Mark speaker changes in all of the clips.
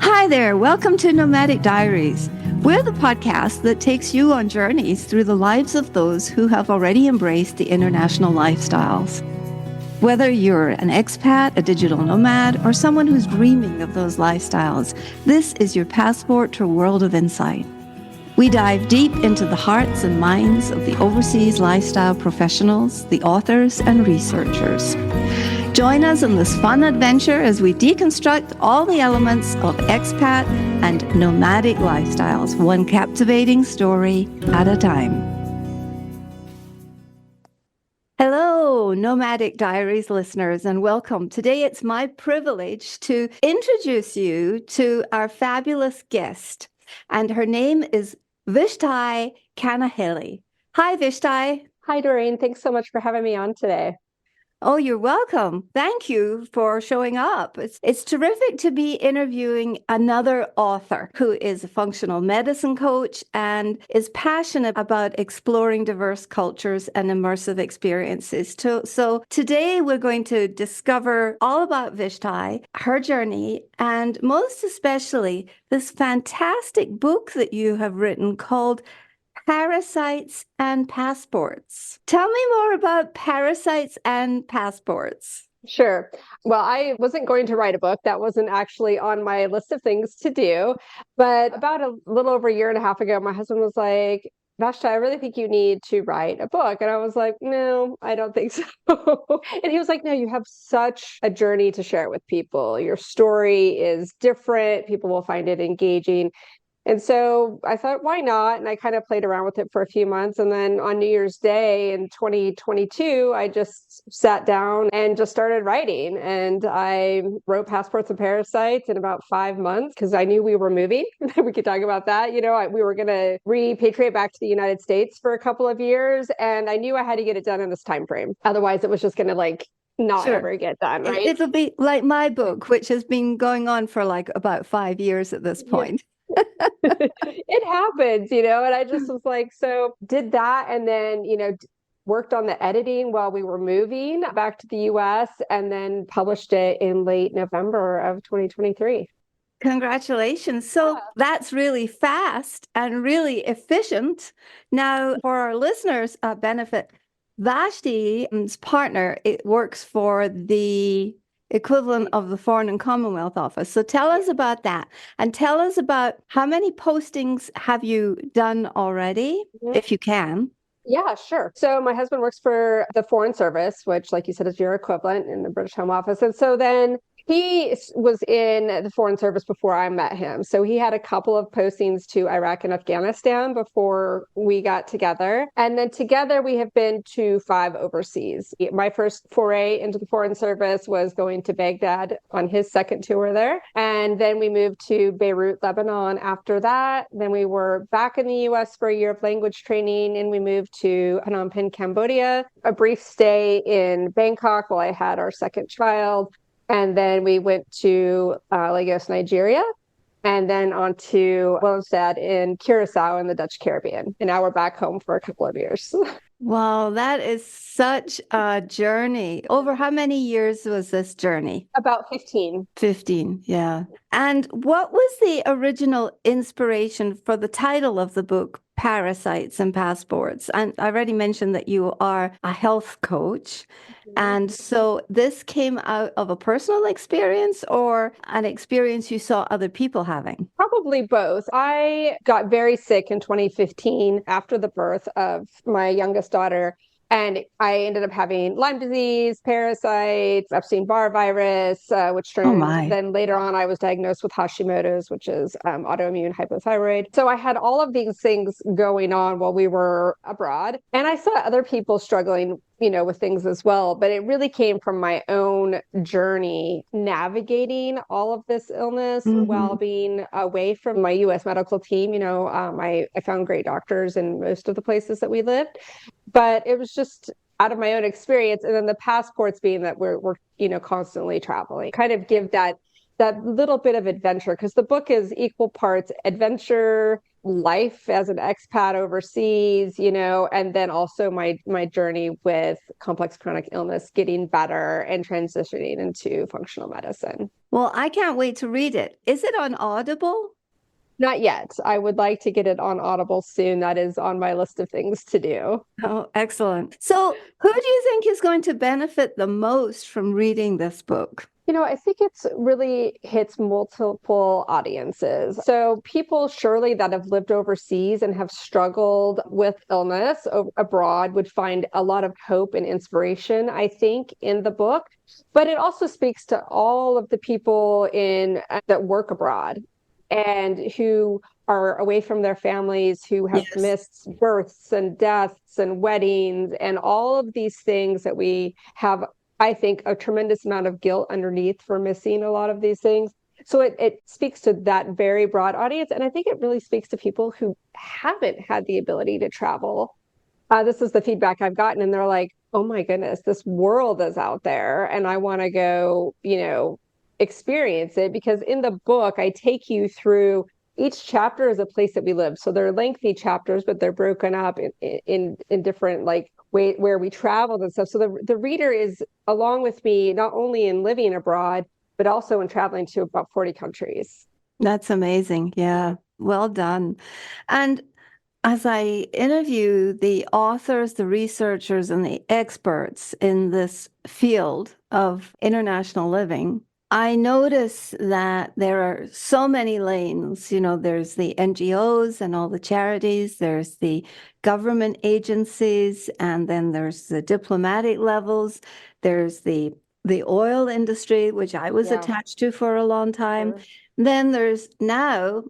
Speaker 1: Hi there, welcome to Nomadic Diaries. We're the podcast that takes you on journeys through the lives of those who have already embraced the international lifestyles. Whether you're an expat, a digital nomad, or someone who's dreaming of those lifestyles, this is your passport to a world of insight. We dive deep into the hearts and minds of the overseas lifestyle professionals, the authors, and researchers. Join us in this fun adventure as we deconstruct all the elements of expat and nomadic lifestyles, one captivating story at a time. Hello, Nomadic Diaries listeners, and welcome. Today it's my privilege to introduce you to our fabulous guest, and her name is Vashti Kanahele. Hi, Vashti.
Speaker 2: Hi, Doreen. Thanks so much for having me on today.
Speaker 1: Oh, you're welcome. Thank you for showing up. It's terrific to be interviewing another author who is a functional medicine coach and is passionate about exploring diverse cultures and immersive experiences. So today we're going to discover all about Vashti, her journey, and most especially this fantastic book that you have written called Parasites and Passports. Tell me more about Parasites and Passports.
Speaker 2: Sure. Well, I wasn't going to write a book. That wasn't actually on my list of things to do. But about a little over a year and a half ago, my husband was like, Vashti, I really think you need to write a book. And I was like, no, I don't think so. And he was like, no, you have such a journey to share with people. Your story is different. People will find it engaging. And so I thought, why not? And I kind of played around with it for a few months. And then on New Year's Day in 2022, I just sat down and just started writing. And I wrote Passports and Parasites in about 5 months because I knew we were moving. We could talk about that. We were going to repatriate back to the United States for a couple of years. And I knew I had to get it done in this time frame. Otherwise, it was just going to not
Speaker 1: Sure.
Speaker 2: ever get done, right?
Speaker 1: It'll be like my book, which has been going on for about 5 years at this point.
Speaker 2: It happens, and I just was like, so did that. And then, worked on the editing while we were moving back to the US and then published it in late November of 2023.
Speaker 1: Congratulations. So that's really fast and really efficient. Now, for our listeners' benefit, Vashti's partner, it works for the equivalent of the Foreign and Commonwealth Office. So tell us about that and tell us about how many postings have you done already, if you can.
Speaker 2: Yeah, sure. So my husband works for the Foreign Service, which, like you said, is your equivalent in the British Home Office. And so then he was in the Foreign Service before I met him. So he had a couple of postings to Iraq and Afghanistan before we got together. And then together we have been to 5 overseas. My first foray into the Foreign Service was going to Baghdad on his second tour there. And then we moved to Beirut, Lebanon after that. Then we were back in the US for a year of language training, and we moved to Phnom Penh, Cambodia, a brief stay in Bangkok while I had our second child. And then we went to Lagos, Nigeria, and then on to Willemstad in Curacao in the Dutch Caribbean. And now we're back home for a couple of years.
Speaker 1: Wow, that is such a journey. Over how many years was this journey?
Speaker 2: About 15.
Speaker 1: 15, yeah. And what was the original inspiration for the title of the book, Parasites and Passports? And I already mentioned that you are a health coach. And so this came out of a personal experience or an experience you saw other people having?
Speaker 2: Probably both. I got very sick in 2015 after the birth of my youngest daughter. And I ended up having Lyme disease, parasites, Epstein-Barr virus, which turned, then later on, I was diagnosed with Hashimoto's, which is autoimmune hypothyroid. So I had all of these things going on while we were abroad. And I saw other people struggling, with things as well. But it really came from my own journey navigating all of this illness while being away from my US medical team. I found great doctors in most of the places that we lived. But it was just out of my own experience. And then the passports being that we're constantly traveling, kind of give that that little bit of adventure, because the book is equal parts adventure, life as an expat overseas, and then also my journey with complex chronic illness, getting better and transitioning into functional medicine.
Speaker 1: Well, I can't wait to read it. Is it on Audible?
Speaker 2: Not yet. I would like to get it on Audible soon. That is on my list of things to do.
Speaker 1: Oh, excellent. So, who do you think is going to benefit the most from reading this book?
Speaker 2: I think it's really hits multiple audiences. So people surely that have lived overseas and have struggled with illness abroad would find a lot of hope and inspiration, I think, in the book. But it also speaks to all of the people that work abroad and who are away from their families, who have missed births and deaths and weddings and all of these things that we have, I think, a tremendous amount of guilt underneath for missing a lot of these things. So it speaks to that very broad audience. And I think it really speaks to people who haven't had the ability to travel. This is the feedback I've gotten. And they're like, oh my goodness, this world is out there. And I want to go, experience it. Because in the book, I take you through each chapter is a place that we live. So they're lengthy chapters, but they're broken up in different way where we traveled and stuff. So the reader is along with me, not only in living abroad, but also in traveling to about 40 countries.
Speaker 1: That's amazing. Yeah. Well done. And as I interview the authors, the researchers, and the experts in this field of international living, I notice that there are so many lanes. There's the NGOs and all the charities, there's the government agencies, and then there's the diplomatic levels, there's the oil industry, which I was attached to for a long time. Sure. Then there's now,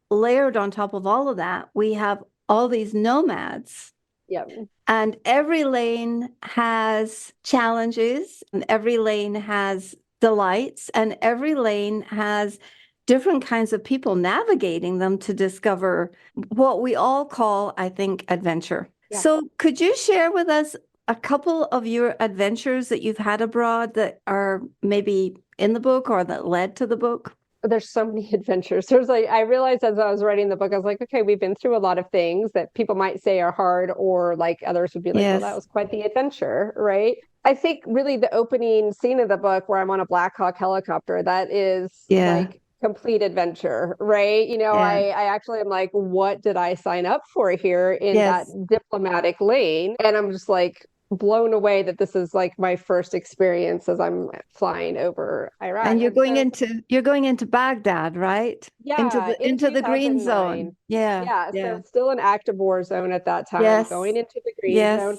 Speaker 1: layered on top of all of that, we have all these nomads.
Speaker 2: Yep.
Speaker 1: And every lane has challenges, and every lane has delights, and every lane has different kinds of people navigating them to discover what we all call, I think, adventure. Yeah. So could you share with us a couple of your adventures that you've had abroad that are maybe in the book or that led to the book?
Speaker 2: There's so many adventures. I realized as I was writing the book, I was like, okay, we've been through a lot of things that people might say are hard, or others would be like, well, that was quite the adventure, right? I think really the opening scene of the book where I'm on a Black Hawk helicopter, that is complete adventure, right? I actually am like, what did I sign up for here in that diplomatic lane? And I'm just like, blown away that this is my first experience as I'm flying over Iraq.
Speaker 1: And you're going into Baghdad, right?
Speaker 2: Yeah,
Speaker 1: into the green zone. Yeah.
Speaker 2: So still an active war zone at that time, going into the green zone.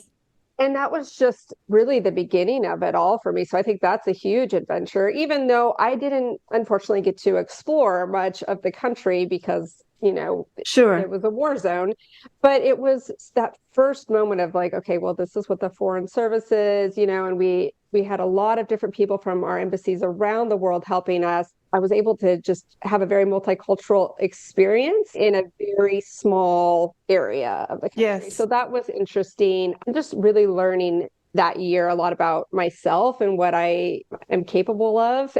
Speaker 2: And that was just really the beginning of it all for me. So I think that's a huge adventure, even though I didn't unfortunately get to explore much of the country because
Speaker 1: sure,
Speaker 2: it was a war zone. But it was that first moment of okay, well, this is what the Foreign Service is, and we had a lot of different people from our embassies around the world helping us. I was able to just have a very multicultural experience in a very small area of the country. Yes. So that was interesting. I'm just really learning that year a lot about myself and what I am capable of.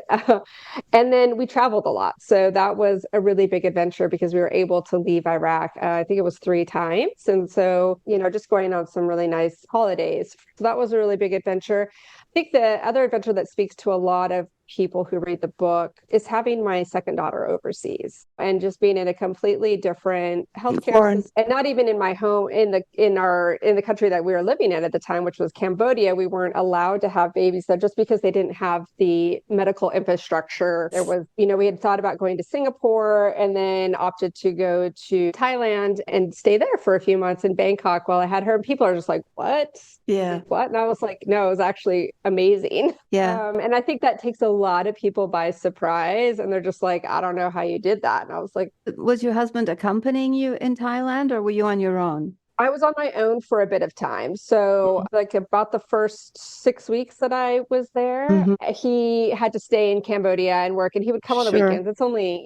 Speaker 2: And then we traveled a lot. So that was a really big adventure because we were able to leave Iraq. I think it was 3 times. And so, just going on some really nice holidays. So that was a really big adventure. I think the other adventure that speaks to a lot of people who read the book is having my second daughter overseas and just being in a completely different healthcare system, and not even in my home in the country that we were living in at the time, which was Cambodia. We weren't allowed to have babies there just because they didn't have the medical infrastructure. There was, we had thought about going to Singapore and then opted to go to Thailand and stay there for a few months in Bangkok while I had her. And people are just like, what?
Speaker 1: Yeah.
Speaker 2: What? And I was like, no, it was actually amazing.
Speaker 1: Yeah.
Speaker 2: And I think that takes a lot of people by surprise, and they're just like, I don't know how you did that. And I was like,
Speaker 1: was your husband accompanying you in Thailand, or were you on your own?
Speaker 2: I was on my own for a bit of time. So, like about the first 6 weeks that I was there,
Speaker 1: Hmm.
Speaker 2: he had to stay in Cambodia and work, and he would come on the
Speaker 1: Sure.
Speaker 2: weekends. It's only,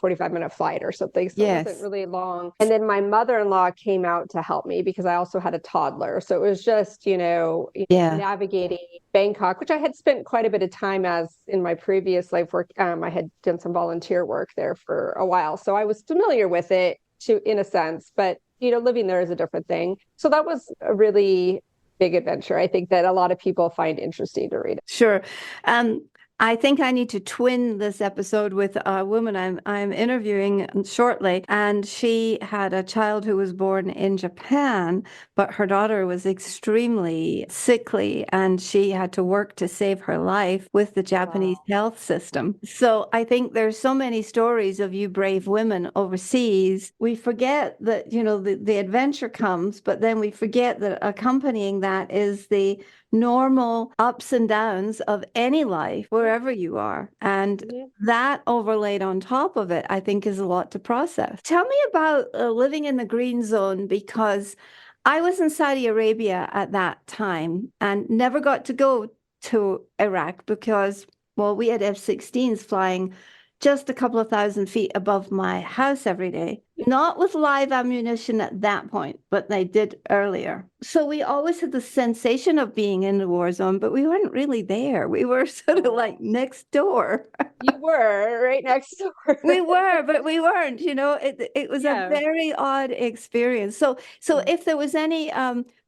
Speaker 2: 45-minute flight or something. So it wasn't
Speaker 1: Yes.
Speaker 2: really long. And then my mother-in-law came out to help me because I also had a toddler. So it was just,
Speaker 1: Yeah.
Speaker 2: navigating Bangkok, which I had spent quite a bit of time as in my previous life work. I had done some volunteer work there for a while. So I was familiar with it in a sense, but living there is a different thing. So that was a really big adventure. I think that a lot of people find interesting to read.
Speaker 1: Sure. Um, I think I need to twin this episode with a woman I'm interviewing shortly, and she had a child who was born in Japan, but her daughter was extremely sickly, and she had to work to save her life with the Japanese
Speaker 2: Wow.
Speaker 1: health system. So I think there's so many stories of you brave women overseas. We forget that, the adventure comes, but then we forget that accompanying that is the normal ups and downs of any life, wherever you are. And
Speaker 2: Mhm.
Speaker 1: that overlaid on top of it, I think, is a lot to process. Tell me about living in the green zone, because I was in Saudi Arabia at that time and never got to go to Iraq because, well, we had F-16s flying just a couple of thousand feet above my house every day. Not with live ammunition at that point, but they did earlier. So we always had the sensation of being in the war zone, but we weren't really there. We were sort of like next door.
Speaker 2: You were right next door.
Speaker 1: We were, but we weren't, it was a
Speaker 2: Yeah.
Speaker 1: very odd experience. So if there was any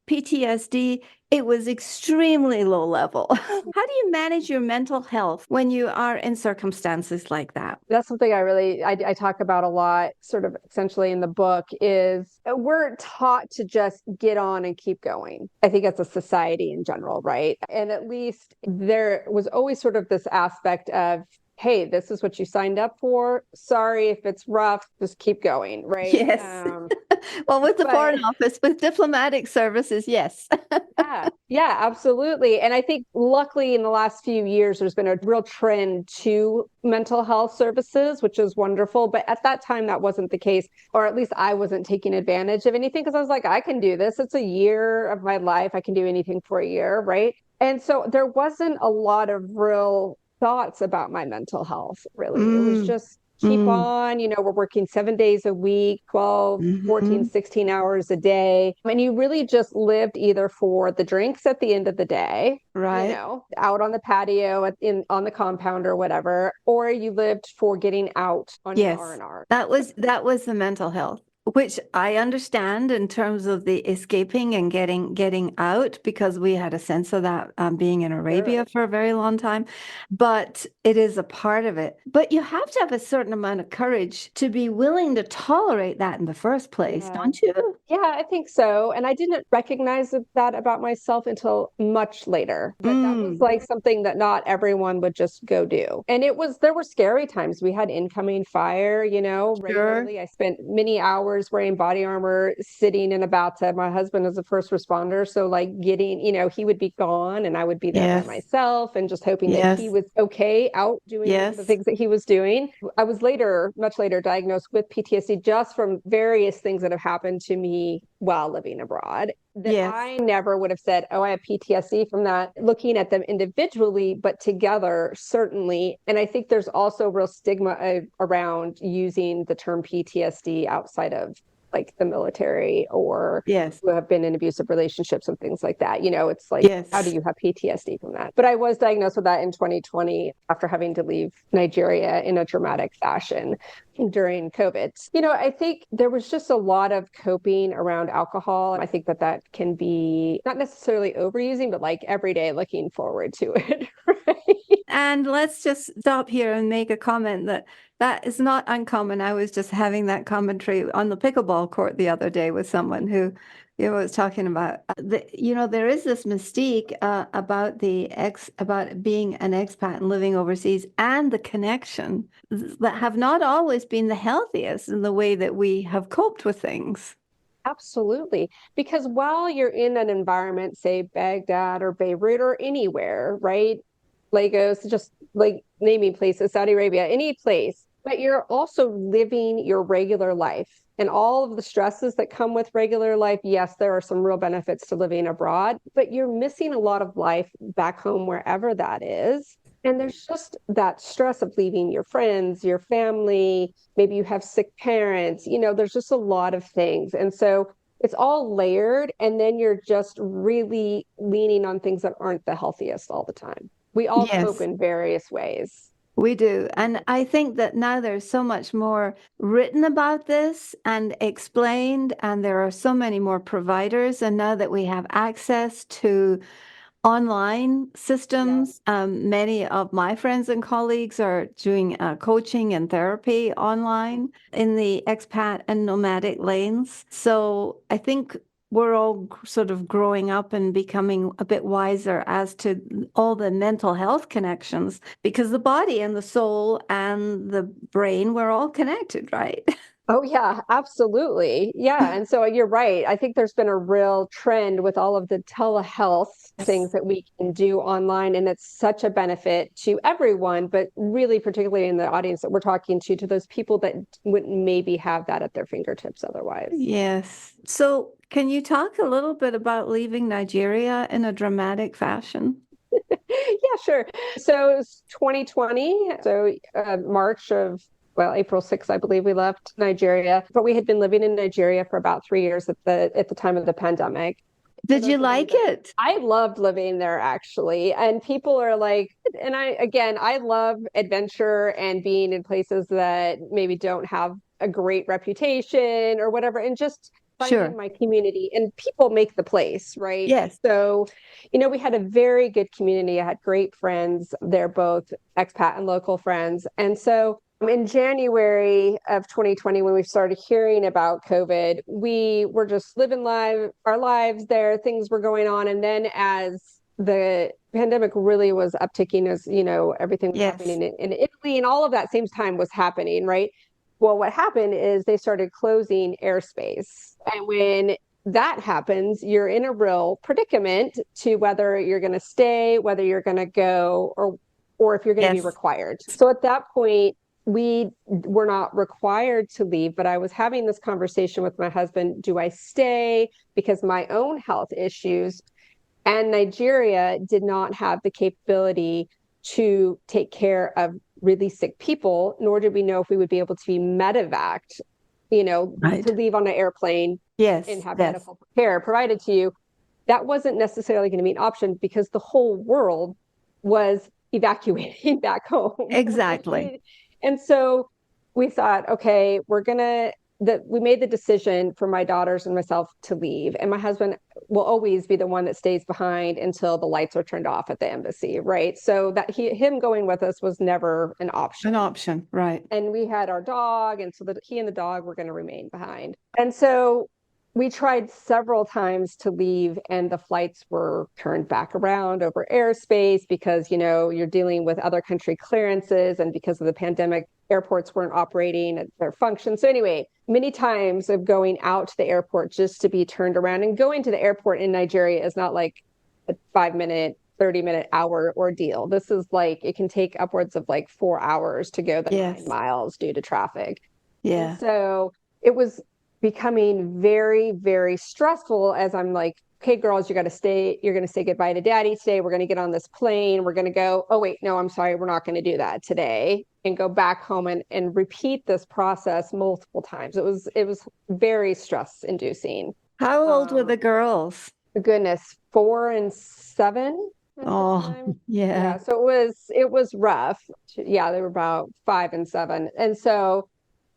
Speaker 1: PTSD, it was extremely low level. How do you manage your mental health when you are in circumstances like that?
Speaker 2: That's something I talk about a lot, sort of essentially in the book, is we're taught to just get on and keep going. I think as a society in general, right? And at least there was always sort of this aspect of, hey, this is what you signed up for. Sorry if it's rough, just keep going, right?
Speaker 1: Yes. Well, with the
Speaker 2: But
Speaker 1: Foreign Office, with diplomatic services, yes.
Speaker 2: yeah, absolutely. And I think luckily in the last few years, there's been a real trend to mental health services, which is wonderful. But at that time, that wasn't the case, or at least I wasn't taking advantage of anything because I was like, I can do this. It's a year of my life. I can do anything for a year, right? And so there wasn't a lot of real thoughts about my mental health, really. It was
Speaker 1: Mm,
Speaker 2: just keep
Speaker 1: mm,
Speaker 2: on, we're working 7 days a week, 12, 14,
Speaker 1: hmm
Speaker 2: 16 hours a day. And you really just lived either for the drinks at the end of the day,
Speaker 1: Right.
Speaker 2: out on the patio on the compound or whatever, or you lived for getting out on your
Speaker 1: Yes.
Speaker 2: R&R.
Speaker 1: That was the mental health, which I understand in terms of the escaping and getting out, because we had a sense of that being in
Speaker 2: Sure.
Speaker 1: Arabia for a very long time. But it is a part of it. But you have to have a certain amount of courage to be willing to tolerate that in the first place,
Speaker 2: Yeah.
Speaker 1: don't you?
Speaker 2: Yeah, I think so. And I didn't recognize that about myself until much later. But that was
Speaker 1: Mm,
Speaker 2: like something that not everyone would just go do. And there were scary times. We had incoming fire,
Speaker 1: sure.
Speaker 2: regularly. I spent many hours wearing body armor, sitting in a bathtub. My husband is a first responder. So, like, he would be gone and I would be there by
Speaker 1: Yes.
Speaker 2: myself and just hoping that he
Speaker 1: Yes.
Speaker 2: was okay out doing the
Speaker 1: Yes.
Speaker 2: things that he was doing. I was much later, diagnosed with PTSD just from various things that have happened to me while living abroad that
Speaker 1: Yes.
Speaker 2: I never would have said, oh, I have PTSD from that, looking at them individually, but together, certainly. And I think there's also real stigma around using the term PTSD outside of like the military or
Speaker 1: Yes.
Speaker 2: who have been in abusive relationships and things like that. It's like, how do
Speaker 1: Yes.
Speaker 2: you have PTSD from that? But I was diagnosed with that in 2020 after having to leave Nigeria in a dramatic fashion during COVID. I think there was just a lot of coping around alcohol. I think that can be not necessarily overusing, but like every day looking forward to it. Right?
Speaker 1: And let's just stop here and make a comment that is not uncommon. I was just having that commentary on the pickleball court the other day with someone who, was talking about there is this mystique about being an expat and living overseas, and the connection that have not always been the healthiest in the way that we have coped with things.
Speaker 2: Absolutely. Because while you're in an environment, say Baghdad or Beirut or anywhere, right? Lagos, just like naming places, Saudi Arabia, any place, but you're also living your regular life. and all of the stresses that come with regular life, yes, there are some real benefits to living abroad, but you're missing a lot of life back home, wherever that is. And there's just that stress of leaving your friends, your family, maybe you have sick parents, there's just a lot of things. And so it's all layered. And then you're just really leaning on things that aren't the healthiest all the time. We all cope
Speaker 1: Yes.
Speaker 2: in various ways.
Speaker 1: We do. And I think that now there's so much more written about this and explained, and there are so many more providers. And now that we have access to online
Speaker 2: Yeah.
Speaker 1: systems, many of my friends and colleagues are doing coaching and therapy online in the expat and nomadic lanes. So I think we're all sort of growing up and becoming a bit wiser as to all the mental health connections, because the body and the soul and the brain, we're all connected, right?
Speaker 2: Oh, yeah, absolutely. Yeah. And so you're right. I think there's been a real trend with all of the telehealth things
Speaker 1: Yes.
Speaker 2: that we can do online. And it's such a benefit to everyone, but really, particularly in the audience that we're talking to those people that wouldn't maybe have that at their fingertips otherwise.
Speaker 1: Yes. So, can you talk a little bit about leaving Nigeria in a dramatic fashion?
Speaker 2: Yeah, sure. So it was 2020. So March of, well, April 6th, I believe we left Nigeria, but we had been living in Nigeria for about 3 years at the time of the pandemic. For
Speaker 1: Did you
Speaker 2: those of you
Speaker 1: like
Speaker 2: that
Speaker 1: it?
Speaker 2: I loved living there actually. And people are like, and I love adventure and being in places that maybe don't have a great reputation or whatever, and just finding
Speaker 1: Sure.
Speaker 2: my community, and people make the place, right?
Speaker 1: Yes.
Speaker 2: So, we had a very good community. I had great friends. They're both expat and local friends. And so in January of 2020, when we started hearing about COVID, we were just living our lives there. Things were going on. And then as the pandemic really was upticking, as everything was
Speaker 1: Yes.
Speaker 2: happening in Italy, and all of that same time was happening, right? Well, what happened is they started closing airspace. And when that happens, you're in a real predicament to whether you're going to stay, whether you're going to go, or if you're going to be
Speaker 1: Yes.
Speaker 2: required. So at that point, we were not required to leave, but I was having this conversation with my husband. Do I stay because my own health issues, and Nigeria did not have the capability to take care of really sick people, nor did we know if we would be able to be medevaced, to
Speaker 1: Right.
Speaker 2: leave on an airplane and
Speaker 1: Yes.
Speaker 2: have
Speaker 1: Yes.
Speaker 2: medical care provided to you. That wasn't necessarily going to be an option because the whole world was evacuating back home,
Speaker 1: Exactly.
Speaker 2: right? And so we thought, okay, we made the decision for my daughters and myself to leave. And my husband will always be the one that stays behind until the lights are turned off at the embassy, right? So that him going with us was never an option.
Speaker 1: An option. Right.
Speaker 2: And we had our dog, and so that he and the dog were going to remain behind. And so we tried several times to leave, and the flights were turned back around over airspace because you're dealing with other country clearances, and because of the pandemic, airports weren't operating at their function. So anyway, many times of going out to the airport just to be turned around. And going to the airport in Nigeria is not like a 5 minute 30-minute hour ordeal. This is like, it can take upwards of like 4 hours to go the
Speaker 1: Yes.
Speaker 2: 9 miles due to traffic. And
Speaker 1: Yeah.
Speaker 2: so it was becoming very, very stressful as I'm like, okay, girls, you got to stay. You're going to say goodbye to daddy today. We're going to get on this plane. We're going to go, oh, wait, no, I'm sorry. We're not going to do that today, and go back home and repeat this process multiple times. It was very stress inducing.
Speaker 1: How old were the girls?
Speaker 2: Goodness, 4 and 7 at the
Speaker 1: Oh,
Speaker 2: time.
Speaker 1: yeah.
Speaker 2: Yeah, so it was rough. Yeah, they were about 5 and 7. And so,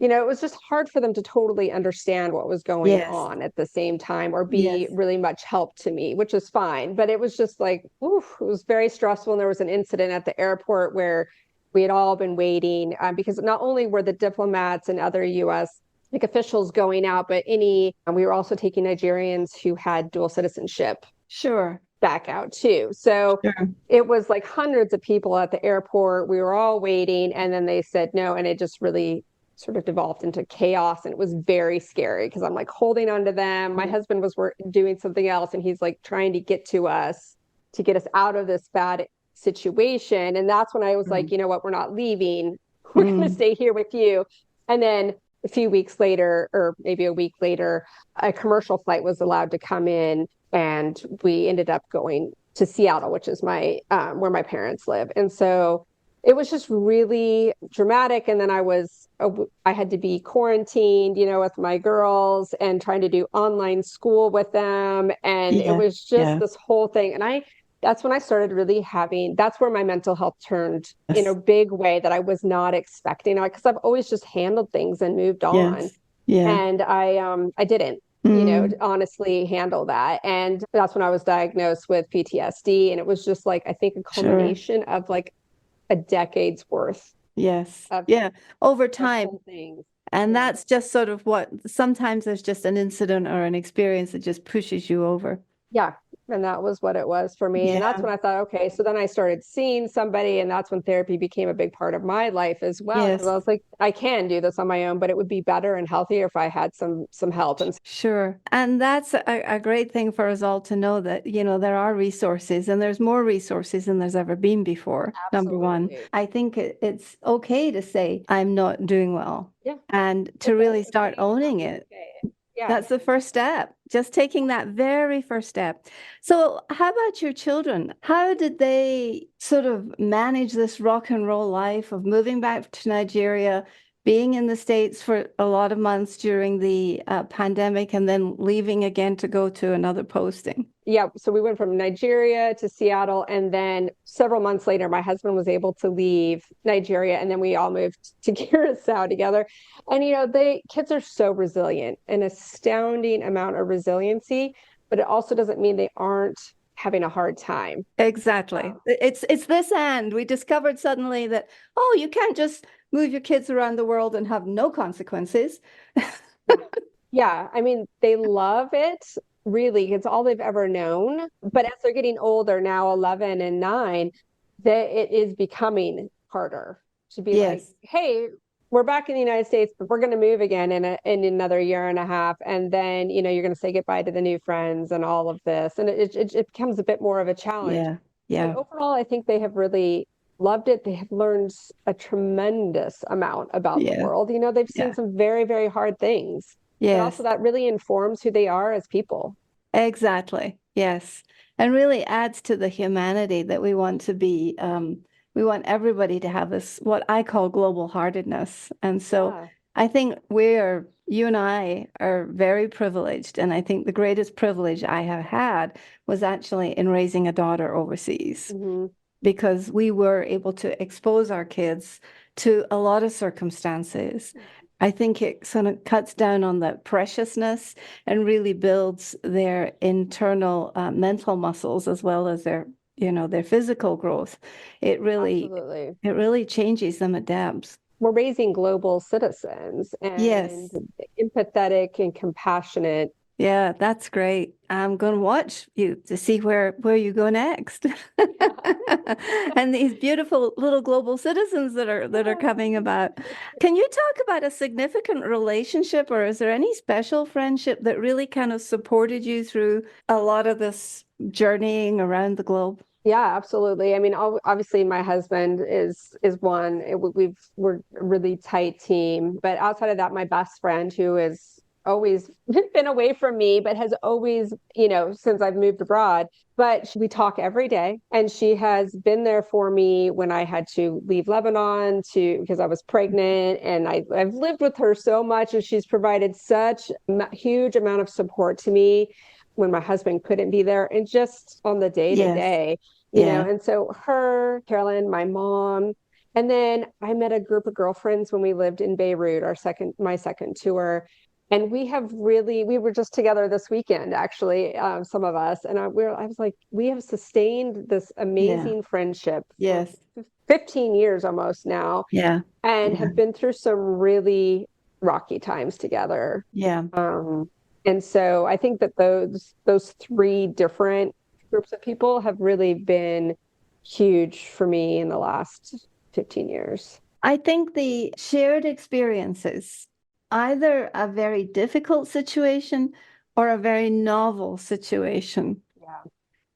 Speaker 2: it was just hard for them to totally understand what was going
Speaker 1: Yes.
Speaker 2: on at the same time, or be
Speaker 1: Yes.
Speaker 2: really much help to me, which is fine. But it was just like, oof, it was very stressful. And there was an incident at the airport where we had all been waiting, because not only were the diplomats and other US like officials going out, but we were also taking Nigerians who had dual citizenship
Speaker 1: Sure.
Speaker 2: back out too. So
Speaker 1: Sure.
Speaker 2: it was like hundreds of people at the airport. We were all waiting, and then they said no, and it just really sort of devolved into chaos, and it was very scary because I'm like holding on to them. My husband was doing something else, and he's like trying to get to us to get us out of this bad situation. And that's when I was like,
Speaker 1: Mm.
Speaker 2: you know what, we're not leaving. We're going to
Speaker 1: Mm.
Speaker 2: stay here with you. And then a few weeks later, or maybe a week later, a commercial flight was allowed to come in, and we ended up going to Seattle, which is my where my parents live. And so it was just really dramatic. And then I had to be quarantined, with my girls and trying to do online school with them. And it
Speaker 1: Yeah.
Speaker 2: was just
Speaker 1: Yeah.
Speaker 2: this whole thing. And that's when I started really that's where my mental health turned in a
Speaker 1: Yes.
Speaker 2: big way that I was not expecting, because I've always just handled things and moved on.
Speaker 1: Yes. Yeah.
Speaker 2: And I didn't,
Speaker 1: Mm.
Speaker 2: honestly handle that. And that's when I was diagnosed with PTSD. And it was just like, I think a
Speaker 1: Sure.
Speaker 2: culmination of like a decade's worth
Speaker 1: Yes.
Speaker 2: of
Speaker 1: Yeah. Over time.
Speaker 2: stressful things.
Speaker 1: And
Speaker 2: Yeah.
Speaker 1: that's just sort of what sometimes there's just an incident or an experience that just pushes you over.
Speaker 2: Yeah. And that was what it was for me. And that's
Speaker 1: Yeah.
Speaker 2: when I thought, okay, so then I started seeing somebody, and that's when therapy became a big part of my life as well. Because I
Speaker 1: Yes.
Speaker 2: was like, I can do this on my own, but it would be better and healthier if I had some help. And
Speaker 1: Sure. And that's a great thing for us all to know that, there are resources and there's more resources than there's ever been before. Number one,
Speaker 2: absolutely.
Speaker 1: I think it's okay to say, I'm not doing well,
Speaker 2: Yeah.
Speaker 1: and to
Speaker 2: It's
Speaker 1: really
Speaker 2: also
Speaker 1: start
Speaker 2: okay to not
Speaker 1: owning
Speaker 2: be
Speaker 1: it.
Speaker 2: okay. Yeah.
Speaker 1: That's the first step, just taking that very first step. So, how about your children? How did they sort of manage this rock and roll life of moving back to Nigeria, being in the States for a lot of months during the pandemic, and then leaving again to go to another posting?
Speaker 2: Yeah, so we went from Nigeria to Seattle, and then several months later, my husband was able to leave Nigeria, and then we all moved to Curacao together. And the kids are so resilient, an astounding amount of resiliency, but it also doesn't mean they aren't having a hard time.
Speaker 1: Exactly.
Speaker 2: Um,
Speaker 1: It's this end. We discovered suddenly that, oh, you can't just move your kids around the world and have no consequences.
Speaker 2: Yeah, I mean, they love it. Really, it's all they've ever known. But as they're getting older, now 11 and 9, that it is becoming harder to be like,
Speaker 1: Yes.
Speaker 2: hey, we're back in the United States, but we're going to move again in another year and a half, and then you're going to say goodbye to the new friends and all of this, and it becomes a bit more of a challenge.
Speaker 1: Yeah.
Speaker 2: But
Speaker 1: Yeah.
Speaker 2: overall, I think they have really loved it. They have learned a tremendous amount about the
Speaker 1: Yeah.
Speaker 2: world. They've seen
Speaker 1: Yeah.
Speaker 2: some very, very hard things, but also
Speaker 1: Yes.
Speaker 2: that really informs who they are as people.
Speaker 1: Exactly. Yes. And really adds to the humanity that we want to be. We want everybody to have this, what I call global heartedness. And so
Speaker 2: Yeah.
Speaker 1: I think you and I are very privileged. And I think the greatest privilege I have had was actually in raising a daughter overseas,
Speaker 2: Hmm.
Speaker 1: because we were able to expose our kids to a lot of circumstances. I think it sort of cuts down on the preciousness and really builds their internal mental muscles as well as their physical growth. It really,
Speaker 2: Absolutely.
Speaker 1: it really changes them at depths.
Speaker 2: We're raising global citizens and
Speaker 1: Yes.
Speaker 2: empathetic and compassionate.
Speaker 1: Yeah, that's great. I'm going to watch you to see where you go next. And these beautiful little global citizens that are coming about. Can you talk about a significant relationship, or is there any special friendship that really kind of supported you through a lot of this journeying around the globe?
Speaker 2: Yeah, absolutely. I mean, obviously, my husband is one. We're a really tight team. But outside of that, my best friend, who has always been away from me, but has always, since I've moved abroad. But we talk every day, and she has been there for me when I had to leave Lebanon because I was pregnant, and I've lived with her so much, and she's provided such a huge amount of support to me when my husband couldn't be there, and just on the day to
Speaker 1: Yes.
Speaker 2: day.
Speaker 1: Yeah.
Speaker 2: And so her, Carolyn, my mom, and then I met a group of girlfriends when we lived in Beirut, my second tour. And we were just together this weekend, actually, some of us. And I was like, we have sustained this
Speaker 1: Yeah.
Speaker 2: amazing friendship for
Speaker 1: Yes.
Speaker 2: 15 years almost now,
Speaker 1: Yeah.
Speaker 2: and
Speaker 1: Yeah.
Speaker 2: have been through some really rocky times together.
Speaker 1: Yeah.
Speaker 2: And so I think that those three different groups of people have really been huge for me in the last 15 years.
Speaker 1: I think the shared experiences, either a very difficult situation or a very novel situation,
Speaker 2: Yeah.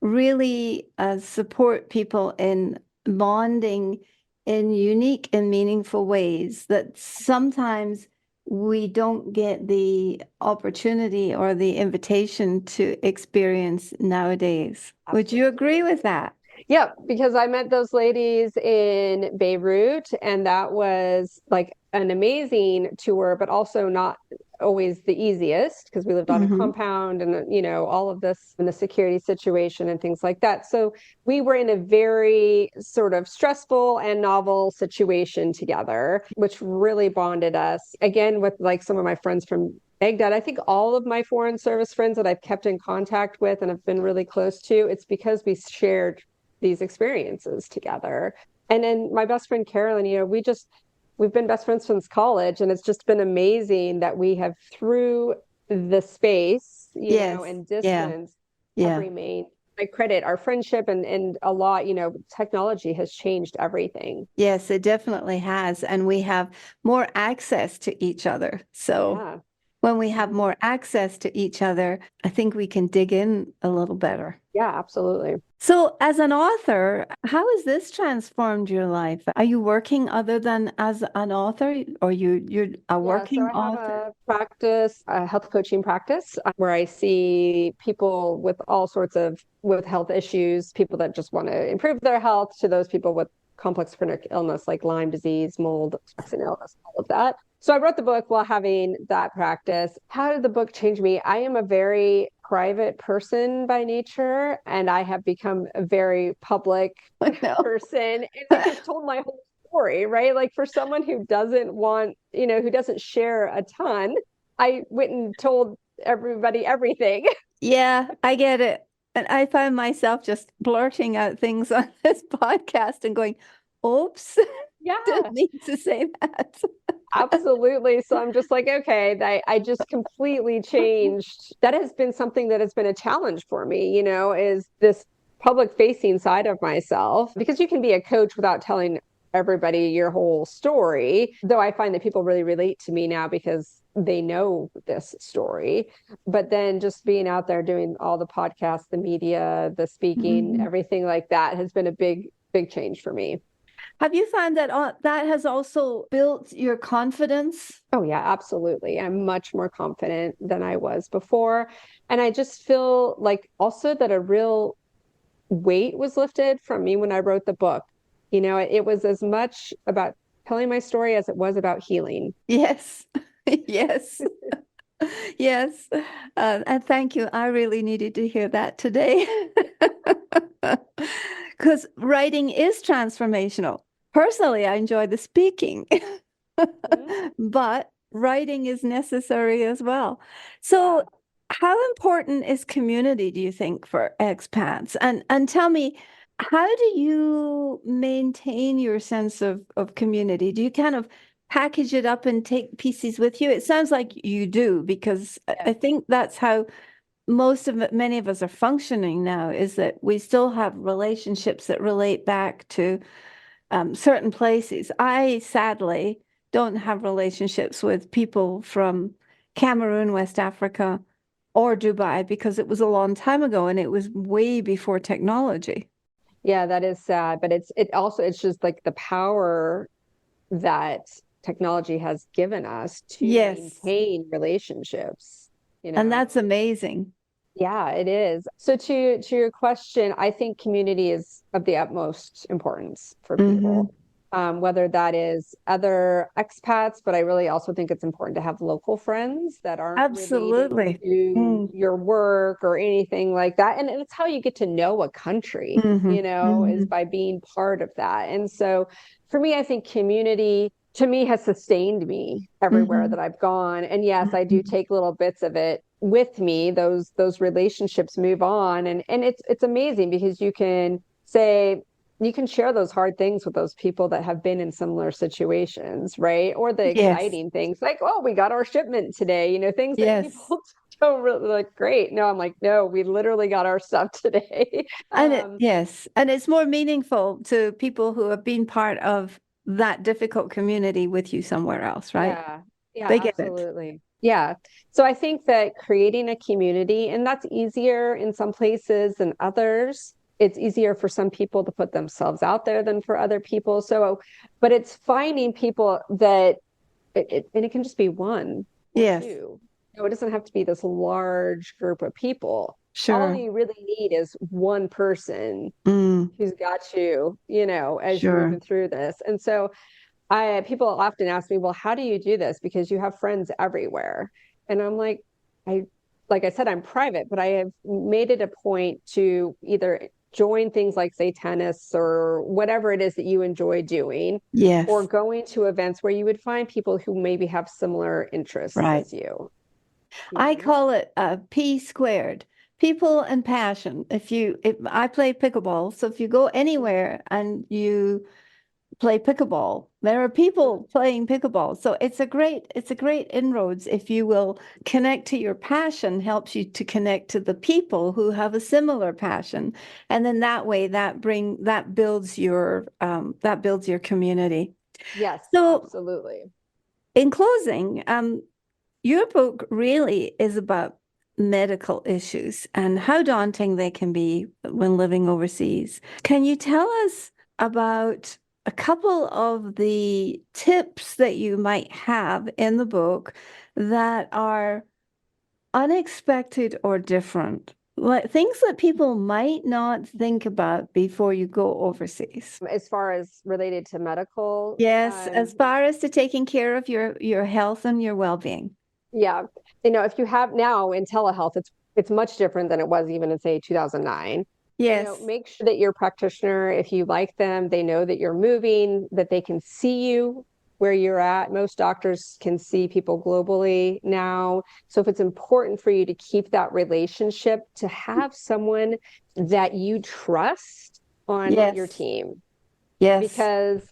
Speaker 1: really support people in bonding in unique and meaningful ways that sometimes we don't get the opportunity or the invitation to experience nowadays. Would you agree with that?
Speaker 2: Yeah, because I met those ladies in Beirut, and that was like an amazing tour, but also not always the easiest because we lived on a
Speaker 1: Hmm.
Speaker 2: compound and, all of this and the security situation and things like that. So we were in a very sort of stressful and novel situation together, which really bonded us. Again, with like some of my friends from Baghdad, I think all of my foreign service friends that I've kept in contact with and have been really close to, it's because we shared these experiences together. And then my best friend Carolyn, we've been best friends since college, and it's just been amazing that we have, through the space,
Speaker 1: Yes.
Speaker 2: and
Speaker 1: Yeah.
Speaker 2: distance, have
Speaker 1: Yeah.
Speaker 2: remained. I credit our friendship and a lot, technology has changed everything.
Speaker 1: Yes, it definitely has. And we have more access to each other. So
Speaker 2: Yeah.
Speaker 1: when we have
Speaker 2: Mhm.
Speaker 1: more access to each other, I think we can dig in a little better.
Speaker 2: Yeah, absolutely.
Speaker 1: So, as an author, how has this transformed your life? Are you working other than as an author, or you're a
Speaker 2: Yeah, so
Speaker 1: working
Speaker 2: I have
Speaker 1: author?
Speaker 2: a practice, a health coaching practice, where I see people with all sorts of with health issues, people that just want to improve their health, to those people with complex chronic illness like Lyme disease, mold, toxin illness, all of that. So I wrote the book while having that practice. How did the book change me? I am a very private person by nature, and I have become a very public
Speaker 1: No.
Speaker 2: person, and it has told my whole story, right? Like, for someone who doesn't want, who doesn't share a ton, I went and told everybody everything.
Speaker 1: Yeah, I get it. And I find myself just blurting out things on this podcast and going, oops, didn't
Speaker 2: Yeah,
Speaker 1: mean to say that.
Speaker 2: absolutely. So I'm just like, okay, I just completely changed. That has been something that has been a challenge for me, is this public facing side of myself, because you can be a coach without telling everybody your whole story. Though I find that people really relate to me now because they know this story. But then just being out there doing all the podcasts, the media, the speaking,
Speaker 1: Mhm.
Speaker 2: everything like that has been a big, big change for me.
Speaker 1: Have you found that that has also built your confidence?
Speaker 2: Oh, yeah, absolutely. I'm much more confident than I was before. And I just feel like also that a real weight was lifted from me when I wrote the book. It was as much about telling my story as it was about healing.
Speaker 1: Yes. Yes. Yes. And thank you. I really needed to hear that today. Because writing is transformational. Personally, I enjoy the speaking,
Speaker 2: Mhm.
Speaker 1: but writing is necessary as well.
Speaker 2: Yeah.
Speaker 1: So, how important is community, do you think, for expats? And tell me, how do you maintain your sense of community? Do you kind of package it up and take pieces with you? It sounds like you do, because
Speaker 2: Yeah.
Speaker 1: I think that's how many of us are functioning now, is that we still have relationships that relate back to certain places. I sadly don't have relationships with people from Cameroon, West Africa, or Dubai, because it was a long time ago and it was way before technology.
Speaker 2: Yeah, that is sad, but it's just like the power that technology has given us to
Speaker 1: Yes,
Speaker 2: maintain relationships, you
Speaker 1: and
Speaker 2: know?
Speaker 1: that's amazing.
Speaker 2: Yeah, it is. So to your question, I think community is of the utmost importance for
Speaker 1: Hmm.
Speaker 2: people, whether that is other expats, but I really also think it's important to have local friends that aren't related
Speaker 1: Absolutely.
Speaker 2: to
Speaker 1: Mm.
Speaker 2: your work or anything like that. And it's how you get to know a country,
Speaker 1: Hmm.
Speaker 2: is
Speaker 1: Hmm.
Speaker 2: by being part of that. And so for me, I think community to me has sustained me everywhere
Speaker 1: Hmm.
Speaker 2: that I've gone. And yes, I do
Speaker 1: Hmm.
Speaker 2: take little bits of it with me. Those relationships move on, and it's amazing because you can share those hard things with those people that have been in similar situations, right? Or the
Speaker 1: Yes,
Speaker 2: exciting things like, oh, we got our shipment today, things that
Speaker 1: yes.
Speaker 2: people don't really like. Great. No, I'm like, no, we literally got our stuff today.
Speaker 1: Yes, and it's more meaningful to people who have been part of that difficult community with you somewhere else, right?
Speaker 2: Yeah. Yeah,
Speaker 1: They get it.
Speaker 2: absolutely. Yeah. So I think that creating a community, and that's easier in some places than others. It's easier for some people to put themselves out there than for other people. So, but it's finding people that and it can just be one or
Speaker 1: Yes.
Speaker 2: two. It doesn't have to be this large group of people. All
Speaker 1: Sure.
Speaker 2: you really need is one person
Speaker 1: Mm,
Speaker 2: who's got you, as you're
Speaker 1: sure.
Speaker 2: moving through this. And so I people often ask me, well, how do you do this? Because you have friends everywhere. And I'm I like I said, I'm private, but I have made it a point to either join things like, say, tennis or whatever it is that you enjoy doing, or
Speaker 1: Yes.
Speaker 2: going to events where you would find people who maybe have similar interests
Speaker 1: Right.
Speaker 2: as you.
Speaker 1: I
Speaker 2: Mhm.
Speaker 1: call it P squared. People and passion. If I play pickleball, so if you go anywhere and you play pickleball, there are people playing pickleball. So it's a great inroads if you will connect to your passion, helps you to connect to the people who have a similar passion. And then that way that builds your community.
Speaker 2: Yes,
Speaker 1: So
Speaker 2: absolutely.
Speaker 1: in closing, your book really is about medical issues and how daunting they can be when living overseas. Can you tell us about a couple of the tips that you might have in the book that are unexpected or different? Like things that people might not think about before you go overseas.
Speaker 2: As far as related to medical,
Speaker 1: Yes, as far as to taking care of your health and your well-being.
Speaker 2: yeah, if you have now in telehealth, it's much different than it was even in, say, 2009.
Speaker 1: Yes.
Speaker 2: Make sure that your practitioner, if you like them, they know that you're moving, that they can see you where you're at. Most doctors can see people globally now. So if it's important for you to keep that relationship, to have someone that you trust on your
Speaker 1: Yes.
Speaker 2: team,
Speaker 1: Yes.
Speaker 2: because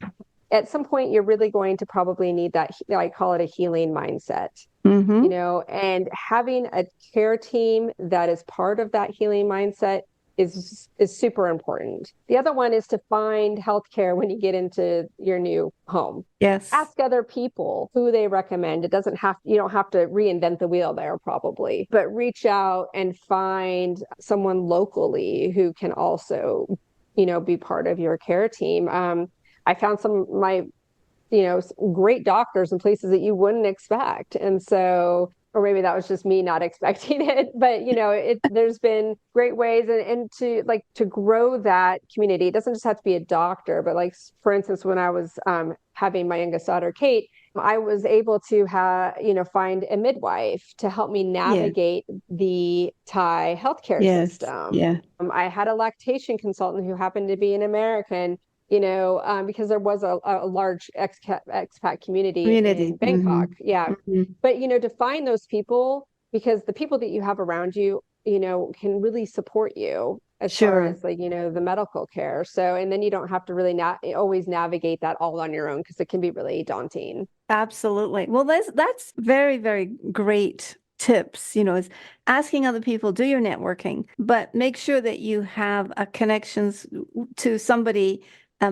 Speaker 2: at some point you're really going to probably need that, I call it a healing mindset,
Speaker 1: Mm-hmm.
Speaker 2: and having a care team that is part of that healing mindset is super important. The other one is to find healthcare when you get into your new home.
Speaker 1: Yes.
Speaker 2: Ask other people who they recommend. You don't have to reinvent the wheel there probably, but reach out and find someone locally who can also, be part of your care team. I found some of my great doctors in places that you wouldn't expect. And so, or maybe that was just me not expecting it, but there's been great ways, and to grow that community. It doesn't just have to be a doctor, but like, for instance, when I was having my youngest daughter, Kate, I was able to find a midwife to help me
Speaker 1: Yeah.
Speaker 2: navigate the Thai healthcare
Speaker 1: Yes.
Speaker 2: system.
Speaker 1: Yeah.
Speaker 2: I had a lactation consultant who happened to be an American, because there was a large expat community
Speaker 1: Community.
Speaker 2: in Bangkok. Yeah.
Speaker 1: Hmm.
Speaker 2: But, to find those people, because the people that you have around you, can really support you as far
Speaker 1: Sure.
Speaker 2: as, like, the medical care. So, and then you don't have to really not always navigate that all on your own, because it can be really daunting.
Speaker 1: Absolutely. Well, that's very, very great tips, is asking other people, do your networking, but make sure that you have a connections to somebody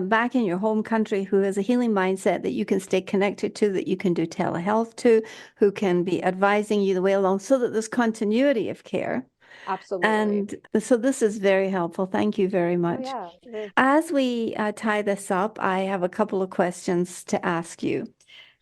Speaker 1: back in your home country who has a healing mindset that you can stay connected to, that you can do telehealth to, who can be advising you the way along so that there's continuity of care.
Speaker 2: Absolutely.
Speaker 1: And so this is very helpful. Thank you very
Speaker 2: Oh,
Speaker 1: much.
Speaker 2: yeah.
Speaker 1: As we tie this up, I have a couple of questions to ask you.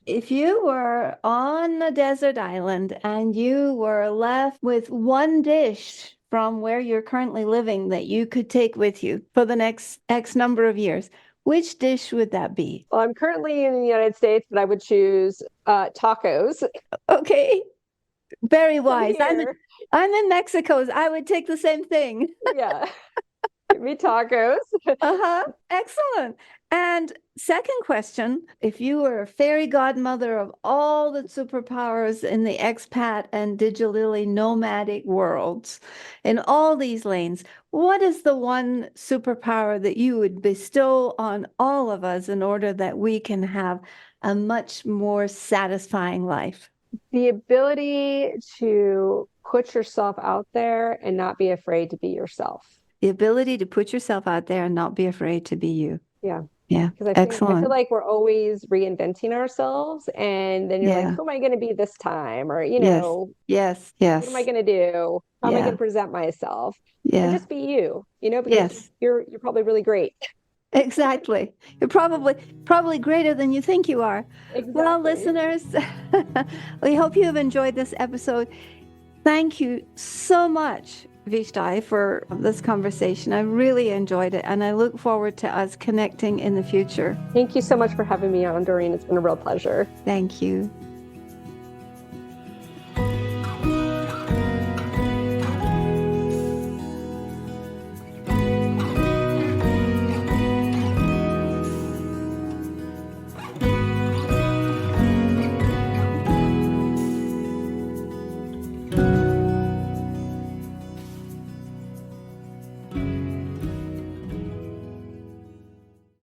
Speaker 1: If you were on a desert island and you were left with one dish from where you're currently living that you could take with you for the next X number of years, which dish would that be?
Speaker 2: Well, I'm currently in the United States, but I would choose tacos
Speaker 1: Okay, very
Speaker 2: from
Speaker 1: wise.
Speaker 2: here.
Speaker 1: I'm in Mexico. I would take the same thing.
Speaker 2: Yeah. Give me tacos.
Speaker 1: Uh-huh. Excellent. And second question, if you were a fairy godmother of all the superpowers in the expat and digitally nomadic worlds, in all these lanes, what is the one superpower that you would bestow on all of us in order that we can have a much more satisfying life?
Speaker 2: The ability to put yourself out there and not be afraid to be yourself.
Speaker 1: The ability to put yourself out there and not be afraid to be you.
Speaker 2: Yeah.
Speaker 1: Yeah,
Speaker 2: Because I feel
Speaker 1: excellent.
Speaker 2: like we're always reinventing ourselves, and then you're like,
Speaker 1: Yeah.
Speaker 2: who am I going to be this time? Or,
Speaker 1: Yes, yes,
Speaker 2: what am I
Speaker 1: yes.
Speaker 2: going to do? How am I going
Speaker 1: Yeah,
Speaker 2: to present myself? And
Speaker 1: yeah,
Speaker 2: just be you, because
Speaker 1: yes,
Speaker 2: you're probably really great.
Speaker 1: Exactly. You're probably greater than you think you are. Well,
Speaker 2: Exactly.
Speaker 1: listeners, we hope you have enjoyed this episode. Thank you so much, Vashti, for this conversation. I really enjoyed it, and I look forward to us connecting in the future.
Speaker 2: Thank you so much for having me on, Doreen. It's been a real pleasure.
Speaker 1: Thank you.